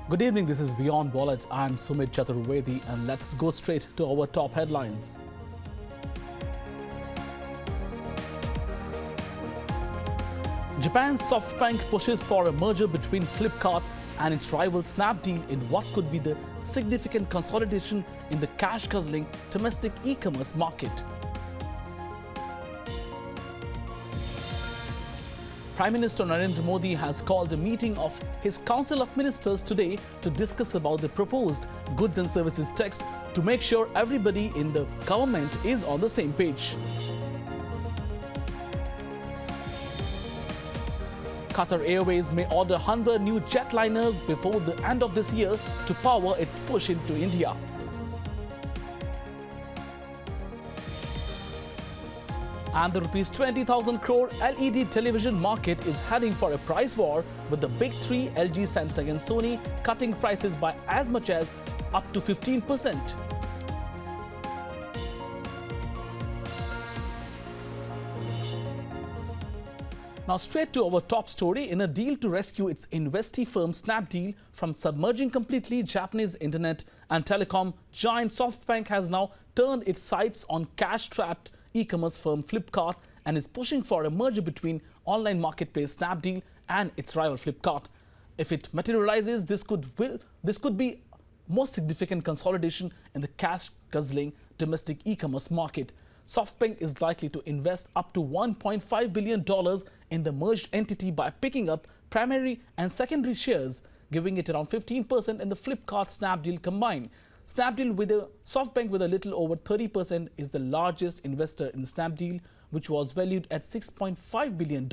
Good evening, this is Beyond Wallet. I'm Sumit Chaturvedi and let's go straight to our top headlines. Japan's SoftBank pushes for a merger between Flipkart and its rival Snapdeal in what could be the significant consolidation in the cash-guzzling domestic e-commerce market. Prime Minister Narendra Modi has called a meeting of his Council of Ministers today to discuss about the proposed goods and services tax to make sure everybody in the government is on the same page. Qatar Airways may order 100 new jetliners before the end of this year to power its push into India. And the rupees 20,000 crore LED television market is heading for a price war, with the big three LG, Samsung and Sony cutting prices by as much as up to 15%. Now straight to our top story. In a deal to rescue its investee firm Snapdeal from submerging completely, Japanese internet and telecom giant SoftBank has now turned its sights on cash-strapped e-commerce firm Flipkart and is pushing for a merger between online marketplace Snapdeal and its rival Flipkart. If it materializes, this could be more significant consolidation in the cash-guzzling domestic e-commerce market. SoftBank is likely to invest up to $1.5 billion in the merged entity by picking up primary and secondary shares, giving it around 15% in the Flipkart Snapdeal combined. SoftBank with a little over 30% is the largest investor in Snapdeal, which was valued at $6.5 billion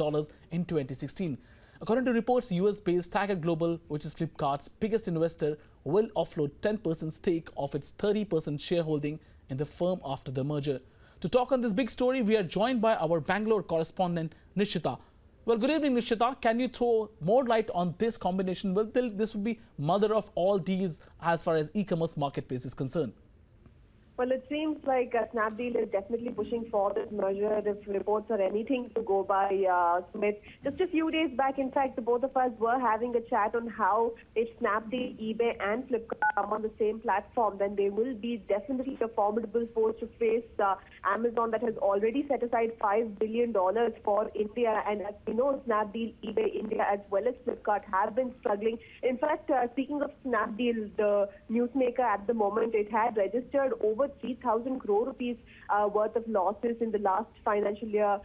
in 2016. According to reports, US-based Tiger Global, which is Flipkart's biggest investor, will offload 10% stake of its 30% shareholding in the firm after the merger. To talk on this big story, we are joined by our Bangalore correspondent, Nishita. Well, good evening, Nishita. Can you throw more light on this combination? Well, this would be mother of all deals as far as e-commerce marketplace is concerned. Well, it seems like Snapdeal is definitely pushing for this merger, if reports are anything to go by, Smith. Just a few days back, in fact, the both of us were having a chat on how if Snapdeal, eBay and Flipkart come on the same platform, then they will be definitely a formidable force to face Amazon, that has already set aside $5 billion for India. And as we know, Snapdeal, eBay India as well as Flipkart have been struggling. In fact, speaking of Snapdeal, the newsmaker at the moment, it had registered over 3,000 crore rupees worth of losses in the last financial year,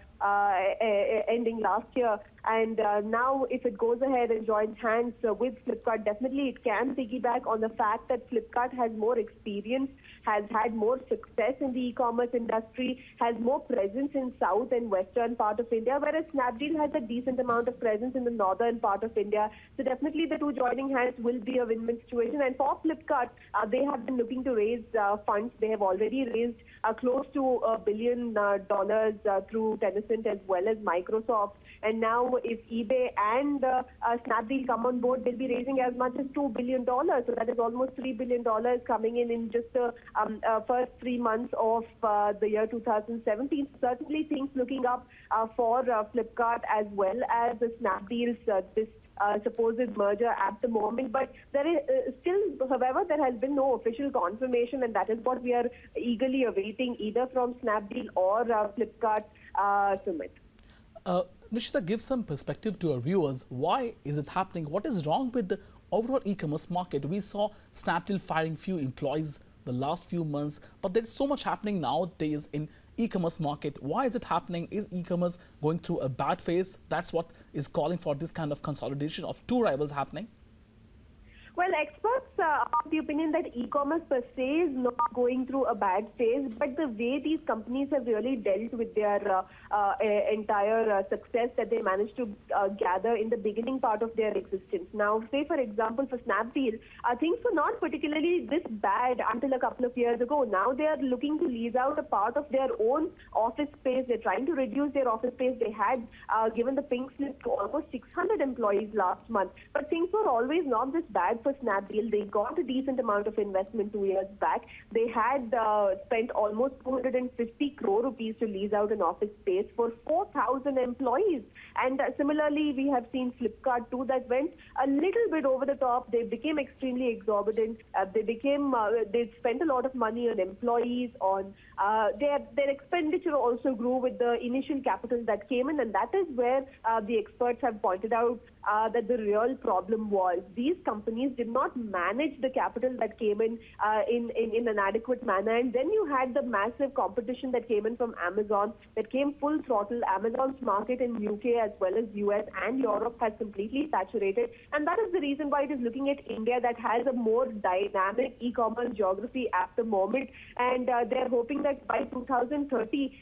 ending last year. And now if it goes ahead and joins hands with Flipkart, definitely it can piggyback on the fact that Flipkart has more experience, has had more success in the e-commerce industry, has more presence in south and western part of India, whereas Snapdeal has a decent amount of presence in the northern part of India. So definitely the two joining hands will be a win-win situation. And for Flipkart, they have been looking to raise funds. They have already raised close to $1 billion through Tencent as well as Microsoft. And now if eBay and Snapdeal come on board, they'll be raising as much as $2 billion. So that is almost $3 billion coming in just the first 3 months of the year 2017. Certainly things looking up for Flipkart as well as the Snapdeal's this supposed merger at the moment. But there is still, however, there has been no official confirmation, and that is what we are eagerly awaiting either from Snapdeal or Flipkart, Sumit. Nishita, give some perspective to our viewers. Why is it happening? What is wrong with the overall e-commerce market? We saw Snapdeal firing few employees the last few months, but there's so much happening nowadays in e-commerce market. Why is it happening? Is e-commerce going through a bad phase? That's what is calling for this kind of consolidation of two rivals happening. Well, experts are of the opinion that e-commerce per se is not going through a bad phase, but the way these companies have really dealt with their entire success that they managed to gather in the beginning part of their existence. Now, say for example, for Snapdeal, things were not particularly this bad until a couple of years ago. Now they are looking to lease out a part of their own office space. They're trying to reduce their office space. They had given the pink slip to almost 600 employees last month. But things were always not this bad for Snapdeal. They got a decent amount of investment 2 years back. They had spent almost 250 crore rupees to lease out an office space for 4,000 employees. And similarly, we have seen Flipkart too that went a little bit over the top. They became extremely exorbitant. They spent a lot of money on employees, on their expenditure also grew with the initial capital that came in, and that is where the experts have pointed out that the real problem was these companies did not manage the capital that came in an adequate manner. And then you had the massive competition that came in from Amazon, that came full throttle. Amazon's market in UK as well as US and Europe has completely saturated, and that is the reason why it is looking at India that has a more dynamic e-commerce geography at the moment. And they're hoping that by 2030,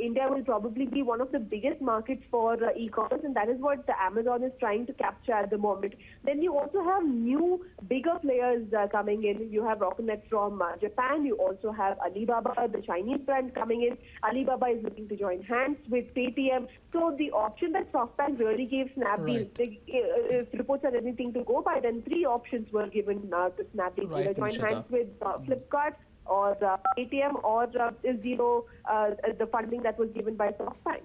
India will probably be one of the biggest markets for e-commerce, and that is what Amazon is trying to capture at the moment. Then you also have new, bigger players coming in. You have Rocketnet from Japan. You also have Alibaba, the Chinese brand, coming in. Alibaba is looking to join hands with Paytm. So the option that SoftBank really gave Snapdeal, if reports are anything to go by, then three options were given to Snapdeal. Either join hands with Flipkart, or Paytm, or the funding that was given by SoftBank.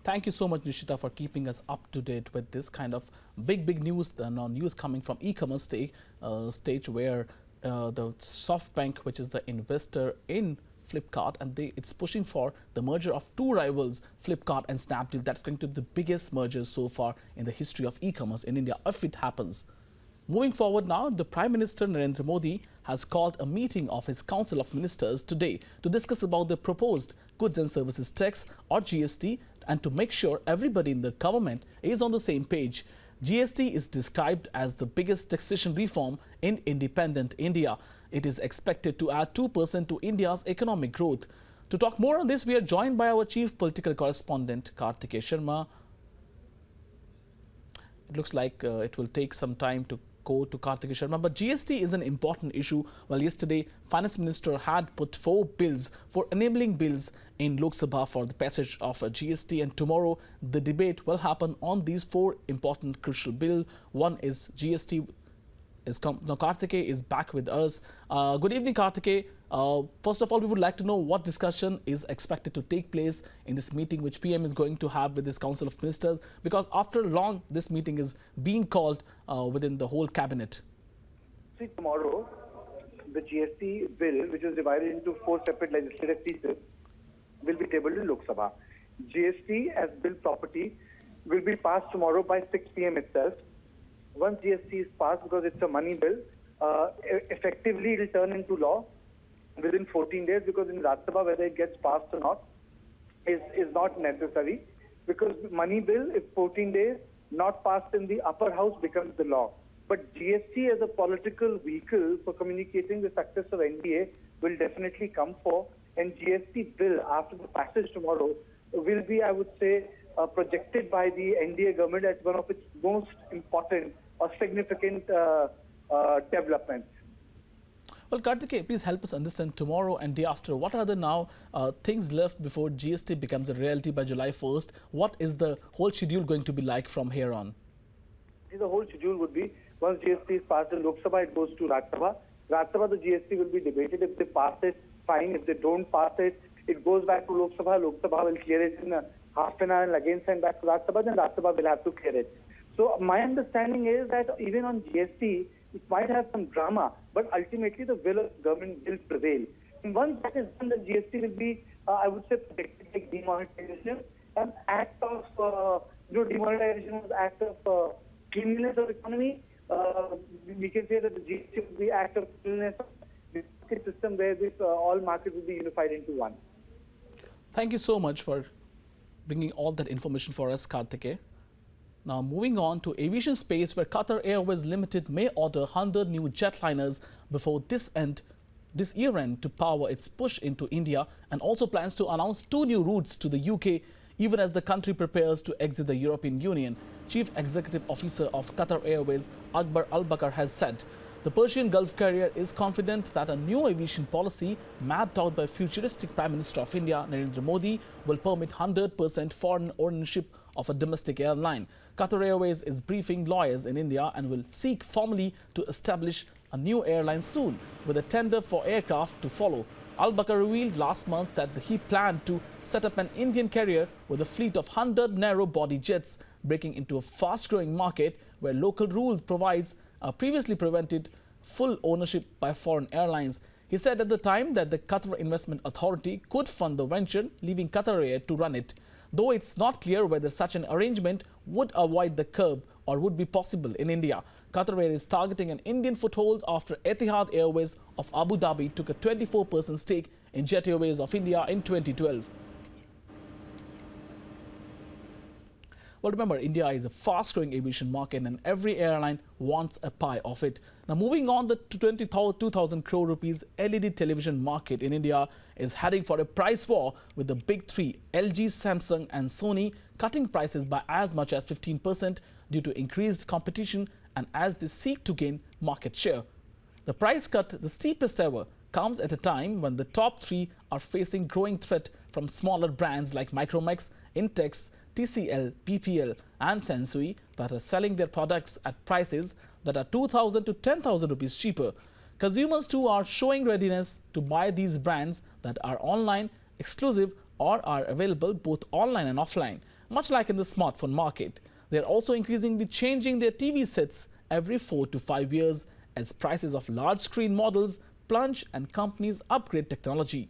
Thank you so much, Nishita, for keeping us up to date with this kind of big news. News coming from e-commerce stage where the SoftBank, which is the investor in Flipkart, and it's pushing for the merger of two rivals, Flipkart and Snapdeal. That's going to be the biggest merger so far in the history of e-commerce in India, if it happens. Moving forward now, the Prime Minister Narendra Modi has called a meeting of his Council of Ministers today to discuss about the proposed Goods and Services Tax or GST, and to make sure everybody in the government is on the same page. GST is described as the biggest taxation reform in independent India. It is expected to add 2% to India's economic growth. To talk more on this, we are joined by our chief political correspondent, Karthikeya Sharma. It looks like it will take some time to go to Karthikeya Sharma, but GST is an important issue. Well, yesterday, Finance Minister had put 4 bills for enabling bills in Lok Sabha for the passage of a GST, and tomorrow the debate will happen on these 4 important crucial bills. One is GST. Now Karthikeya is back with us. Good evening, Karthikeya. First of all, we would like to know what discussion is expected to take place in this meeting which PM is going to have with this Council of Ministers, because after long this meeting is being called within the whole cabinet. See, tomorrow the GST bill, which is divided into 4 separate legislative pieces, will be tabled in Lok Sabha. GST as bill property will be passed tomorrow by 6 PM itself. Once GST is passed, because it's a money bill, effectively it will turn into law within 14 days, because in Rajya Sabha whether it gets passed or not is not necessary, because money bill, if 14 days not passed in the upper house, becomes the law. But GST as a political vehicle for communicating the success of NDA will definitely come for, and GST bill after the passage tomorrow will be, I would say, projected by the NDA government as one of its most important or significant developments. Well, Karthikeya, please help us understand tomorrow and day after. What are the now things left before GST becomes a reality by July 1st? What is the whole schedule going to be like from here on? The whole schedule would be, once GST is passed in Lok Sabha, it goes to Rajya Sabha. Rajya Sabha, the GST will be debated. If they pass it, fine. If they don't pass it, it goes back to Lok Sabha. Lok Sabha will clear it in half an hour and again send back to Rajya Sabha. Then Rajya Sabha will have to clear it. So my understanding is that even on GST, it might have some drama, but ultimately the will of government will prevail. And once that is done, the GST will be, I would say, protected like demonetization. An act of, demonetization was an act of cleanliness of economy. We can say that the GST will be an act of cleanliness of the market system, where this, all markets will be unified into one. Thank you so much for bringing all that information for us, Karthikeya. Now moving on to aviation space, where Qatar Airways Limited may order 100 new jetliners before this year end to power its push into India, and also plans to announce 2 new routes to the UK even as the country prepares to exit the European Union. Chief Executive Officer of Qatar Airways, Akbar Al-Bakr, has said the Persian Gulf carrier is confident that a new aviation policy mapped out by futuristic Prime Minister of India, Narendra Modi, will permit 100% foreign ownership of a domestic airline. Qatar Airways is briefing lawyers in India and will seek formally to establish a new airline soon, with a tender for aircraft to follow. Al Bakr revealed last month that he planned to set up an Indian carrier with a fleet of 100 narrow-body jets, breaking into a fast-growing market where local rule previously prevented full ownership by foreign airlines. He said at the time that the Qatar Investment Authority could fund the venture, leaving Qatar Air to run it, though it's not clear whether such an arrangement would avoid the curb or would be possible in India. Qatar Air is targeting an Indian foothold after Etihad Airways of Abu Dhabi took a 24% stake in Jet Airways of India in 2012. Well, remember, India is a fast-growing aviation market and every airline wants a pie of it. Now, moving on, the 22,000 crore rupees LED television market in India is heading for a price war, with the big three, LG, Samsung and Sony, cutting prices by as much as 15% due to increased competition and as they seek to gain market share. The price cut, the steepest ever, comes at a time when the top three are facing growing threat from smaller brands like Micromax, Intex, TCL, PPL and Sensui that are selling their products at prices that are 2,000 to 10,000 rupees cheaper. Consumers too are showing readiness to buy these brands that are online, exclusive or are available both online and offline, much like in the smartphone market. They are also increasingly changing their TV sets every 4 to 5 years as prices of large screen models plunge and companies upgrade technology.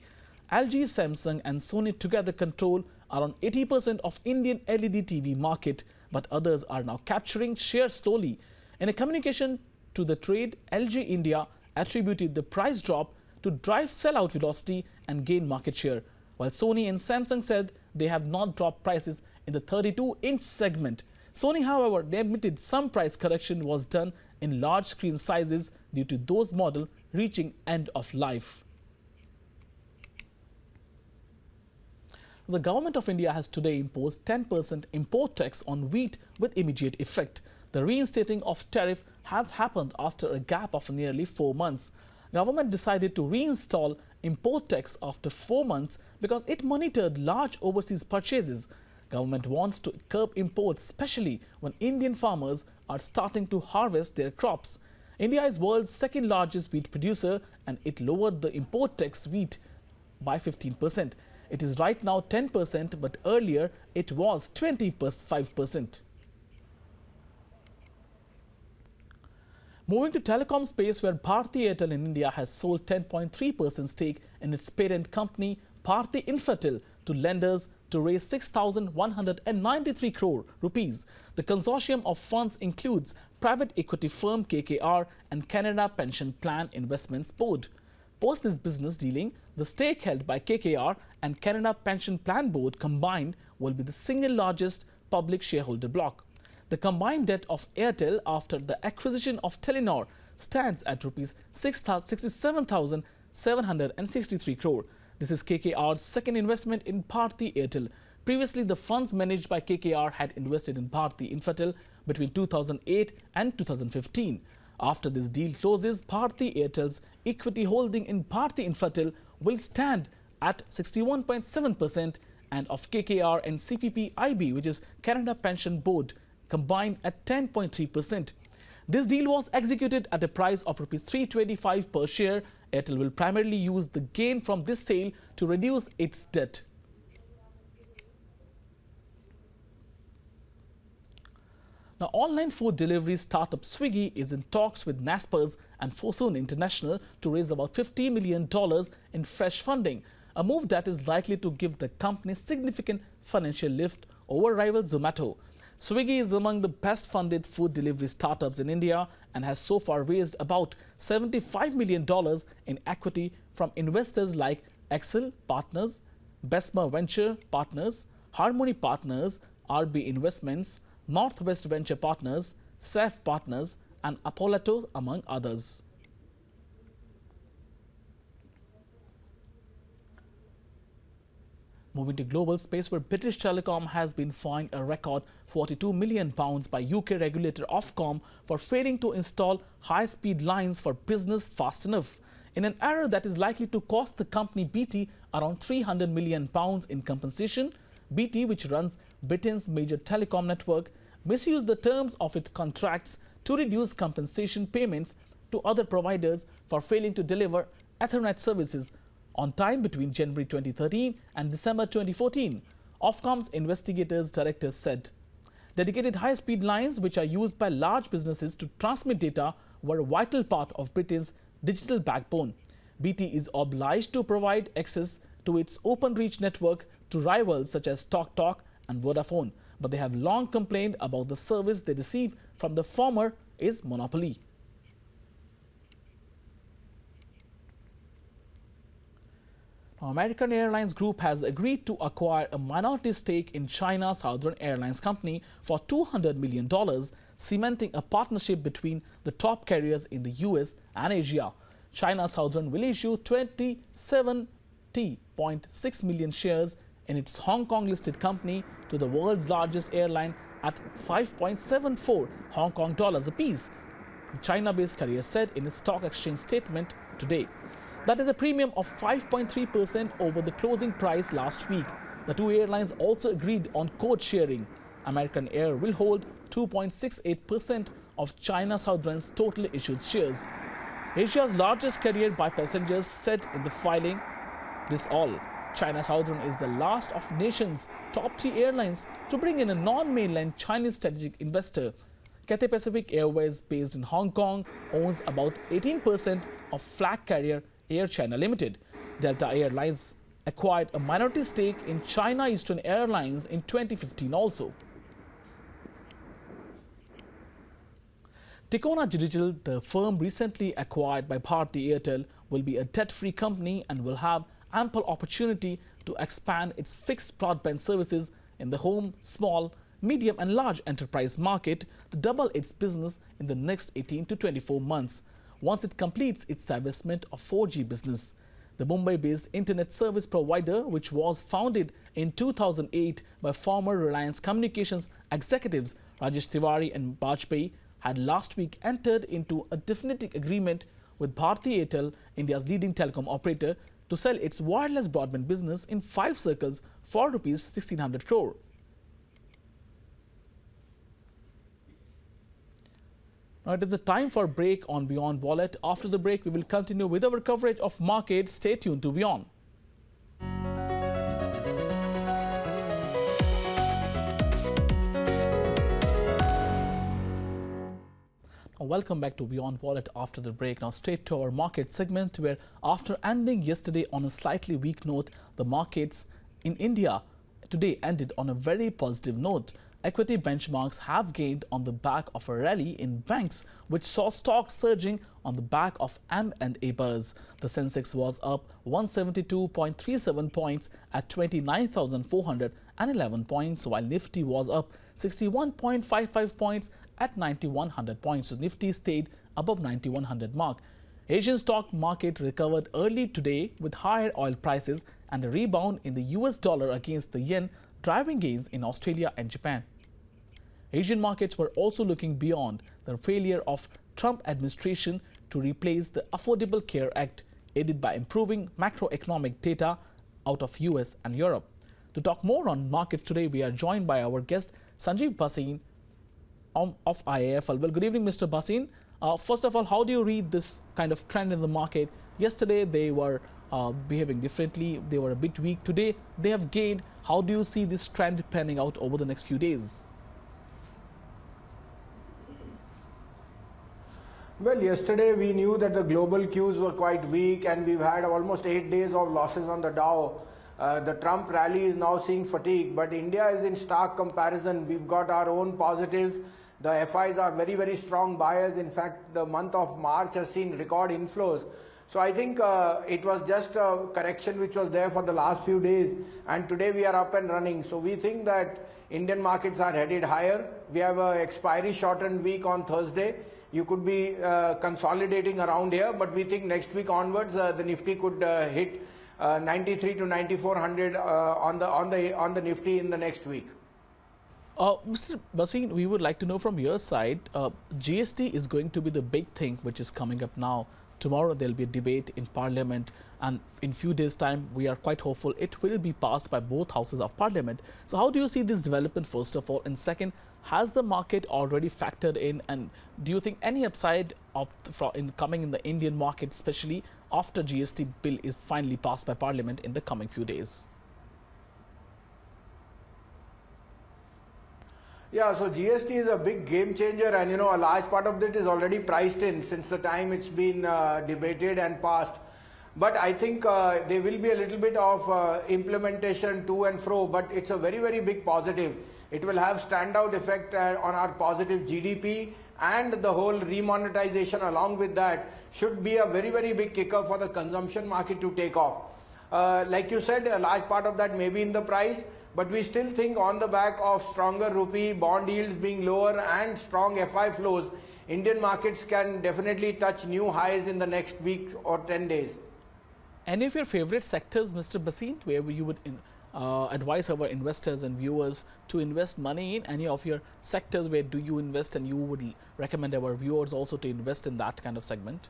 LG, Samsung and Sony together control around 80% of Indian LED TV market, but others are now capturing share slowly. In a communication to the trade, LG India attributed the price drop to drive sell-out velocity and gain market share, while Sony and Samsung said they have not dropped prices in the 32-inch segment. Sony, however, they admitted some price correction was done in large screen sizes due to those models reaching end of life. The government of India has today imposed 10% import tax on wheat with immediate effect. The reinstating of tariff has happened after a gap of nearly 4 months. Government decided to reinstall import tax after 4 months because it monitored large overseas purchases. Government wants to curb imports, especially when Indian farmers are starting to harvest their crops. India is world's second largest wheat producer and it lowered the import tax wheat by 15%. It is right now 10%, but earlier it was 25%. Moving to telecom space, where Bharti Airtel in India has sold 10.3% stake in its parent company Bharti Infratel to lenders to raise 6,193 crore rupees. The consortium of funds includes private equity firm KKR and Canada Pension Plan Investments Board. Post this business dealing, the stake held by KKR and Canada Pension Plan Board combined will be the single largest public shareholder bloc. The combined debt of Airtel after the acquisition of Telenor stands at rupees 67,763 crore. This is KKR's second investment in Bharti Airtel. Previously, the funds managed by KKR had invested in Bharti Infratel between 2008 and 2015. After this deal closes, Bharti Airtel's equity holding in Bharti Infratel will stand at 61.7% and of KKR and CPPIB, which is Canada Pension Board, combined at 10.3%. This deal was executed at a price of rupees 325 per share. Airtel will primarily use the gain from this sale to reduce its debt. Now, online food delivery startup Swiggy is in talks with Naspers and Fosun International to raise about $50 million in fresh funding, a move that is likely to give the company significant financial lift over rival Zomato. Swiggy is among the best funded food delivery startups in India and has so far raised about $75 million in equity from investors like Excel Partners, Besma Venture Partners, Harmony Partners, RB Investments, Northwest Venture Partners, SAF Partners and Apollo, among others. Moving to global space, where British Telecom has been fined a record £42 million by UK regulator Ofcom for failing to install high-speed lines for business fast enough, in an error that is likely to cost the company BT around £300 million in compensation. BT, which runs Britain's major telecom network, misused the terms of its contracts to reduce compensation payments to other providers for failing to deliver Ethernet services on time between January 2013 and December 2014, Ofcom's investigators director said. Dedicated high-speed lines, which are used by large businesses to transmit data, were a vital part of Britain's digital backbone. BT is obliged to provide access to its open-reach network to rivals such as TalkTalk and Vodafone, but they have long complained about the service they receive from the former is monopoly. Now, American Airlines Group has agreed to acquire a minority stake in China's Southern Airlines company for $200 million, cementing a partnership between the top carriers in the US and Asia. China Southern will issue 70.6 million shares in its Hong Kong listed company to the world's largest airline at 5.74 Hong Kong dollars apiece, the China-based carrier said in its stock exchange statement today. That is a premium of 5.3% over the closing price last week. The two airlines also agreed on code sharing. American Air will hold 2.68% of China Southern's total issued shares. Asia's largest carrier by passengers said in the filing, this all. China Southern is the last of nation's top 3 airlines to bring in a non-mainland Chinese strategic investor. Cathay Pacific Airways, based in Hong Kong, owns about 18% of flag carrier Air China Limited. Delta Airlines acquired a minority stake in China Eastern Airlines in 2015 also. Ticona Digital, the firm recently acquired by Bharti Airtel, will be a debt-free company and will have ample opportunity to expand its fixed broadband services in the home, small, medium and large enterprise market to double its business in the next 18 to 24 months, once it completes its divestment of 4G business. The Mumbai-based internet service provider, which was founded in 2008 by former Reliance Communications executives Rajesh Tiwari and Bajpayee, had last week entered into a definitive agreement with Bharti Airtel, India's leading telecom operator, to sell its wireless broadband business in 5 circles for rupees 1,600 crore. Now it is a time for a break on Beyond Wallet. After the break, we will continue with our coverage of markets. Stay tuned to WION. Welcome back to Beyond Wallet after the break. Now straight to our market segment, where after ending yesterday on a slightly weak note, the markets in India today ended on a very positive note. Equity benchmarks have gained on the back of a rally in banks, which saw stocks surging on the back of M&A buzz. The Sensex was up 172.37 points at 29,411 points, while Nifty was up 61.55 points at 9,100 points. So Nifty stayed above 9,100 mark. Asian stock market recovered early today with higher oil prices and a rebound in the US dollar against the yen, driving gains in Australia and Japan. Asian markets were also looking beyond the failure of Trump administration to replace the Affordable Care Act, aided by improving macroeconomic data out of US and Europe. To talk more on markets today, we are joined by our guest Sanjeev Bhasin of IIFL. Well, good evening, Mr. Bhasin. First of all, how do you read this kind of trend in the market? Yesterday, they were behaving differently. They were a bit weak. Today, they have gained. How do you see this trend panning out over the next few days? Well, yesterday we knew that the global cues were quite weak and we've had almost 8 days of losses on the Dow. The Trump rally is now seeing fatigue, but India is in stark comparison. We've got our own positives. The FIs are very, very strong buyers. In fact, the month of March has seen record inflows. So I think it was just a correction which was there for the last few days, and today we are up and running. So we think that Indian markets are headed higher. We have an expiry shortened week on Thursday. You could be consolidating around here, but we think next week onwards the Nifty could hit 93 to 9400 on the Nifty in the next week. Mr. Bhasin, we would like to know from your side, GST is going to be the big thing which is coming up now. tomorrow there will be a debate in Parliament, and in few days' time we are quite hopeful it will be passed by both houses of Parliament. So how do you see this development, first of all? And second, has the market already factored in, and do you think any upside coming in the Indian market, especially after GST bill is finally passed by Parliament in the coming few days? Yeah, so GST is a big game changer, and a large part of it is already priced in since the time it's been debated and passed. But I think there will be a little bit of implementation to and fro, but it's a very, very big positive. It will have standout effect on our positive GDP, and the whole remonetization along with that should be a very, very big kicker for the consumption market to take off. Like you said, a large part of that may be in the price, but we still think on the back of stronger rupee, bond yields being lower and strong FI flows, Indian markets can definitely touch new highs in the next week or 10 days. Any of your favorite sectors, Mr. Bhasin, where you would advise our investors and viewers to invest money in? Any of your sectors where do you invest, and you would recommend our viewers also to invest in that kind of segment?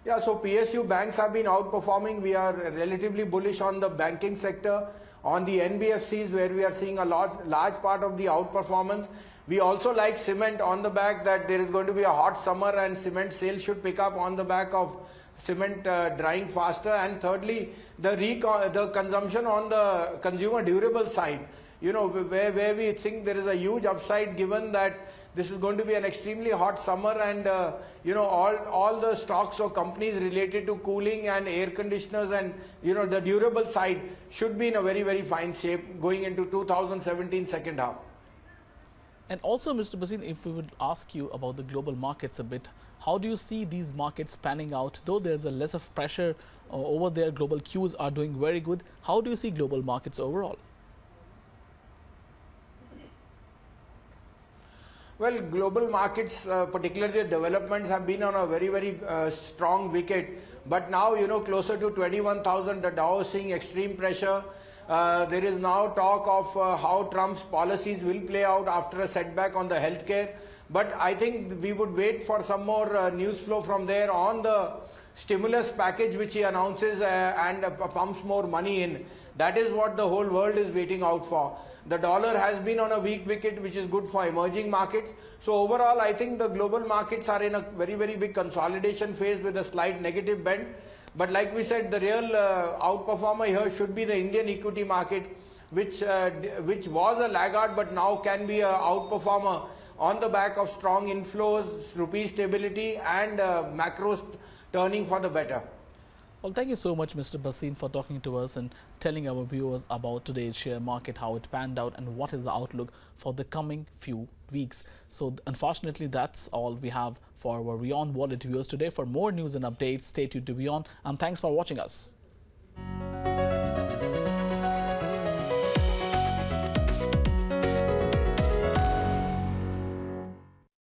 Yeah, so PSU banks have been outperforming. We are relatively bullish on the banking sector, on the NBFCs where we are seeing a large part of the outperformance. We also like cement on the back that there is going to be a hot summer and cement sales should pick up on the back of cement drying faster. And thirdly, the consumption on the consumer durable side, where we think there is a huge upside given that this is going to be an extremely hot summer, and all the stocks or companies related to cooling and air conditioners and the durable side should be in a very, very fine shape going into 2017 second half. And also, Mr. Bhasin, if we would ask you about the global markets a bit, how do you see these markets panning out? Though there's a less of pressure over there, global Qs are doing very good. How do you see global markets overall? Well, global markets, particularly the developments, have been on a very, very strong wicket. But now, closer to 21,000, the Dow is seeing extreme pressure. There is now talk of how Trump's policies will play out after a setback on the healthcare. But I think we would wait for some more news flow from there on the stimulus package which he announces and pumps more money in. That is what the whole world is waiting out for. The dollar has been on a weak wicket, which is good for emerging markets. So overall, I think the global markets are in a very, very big consolidation phase with a slight negative bend. But like we said, the real outperformer here should be the Indian equity market, which was a laggard but now can be an outperformer on the back of strong inflows, rupee stability and macros turning for the better. Well, thank you so much, Mr. Bhasin, for talking to us and telling our viewers about today's share market, how it panned out and what is the outlook for the coming few weeks. So unfortunately, that's all we have for our WION Wallet viewers today. For more news and updates, stay tuned to WION, and thanks for watching us.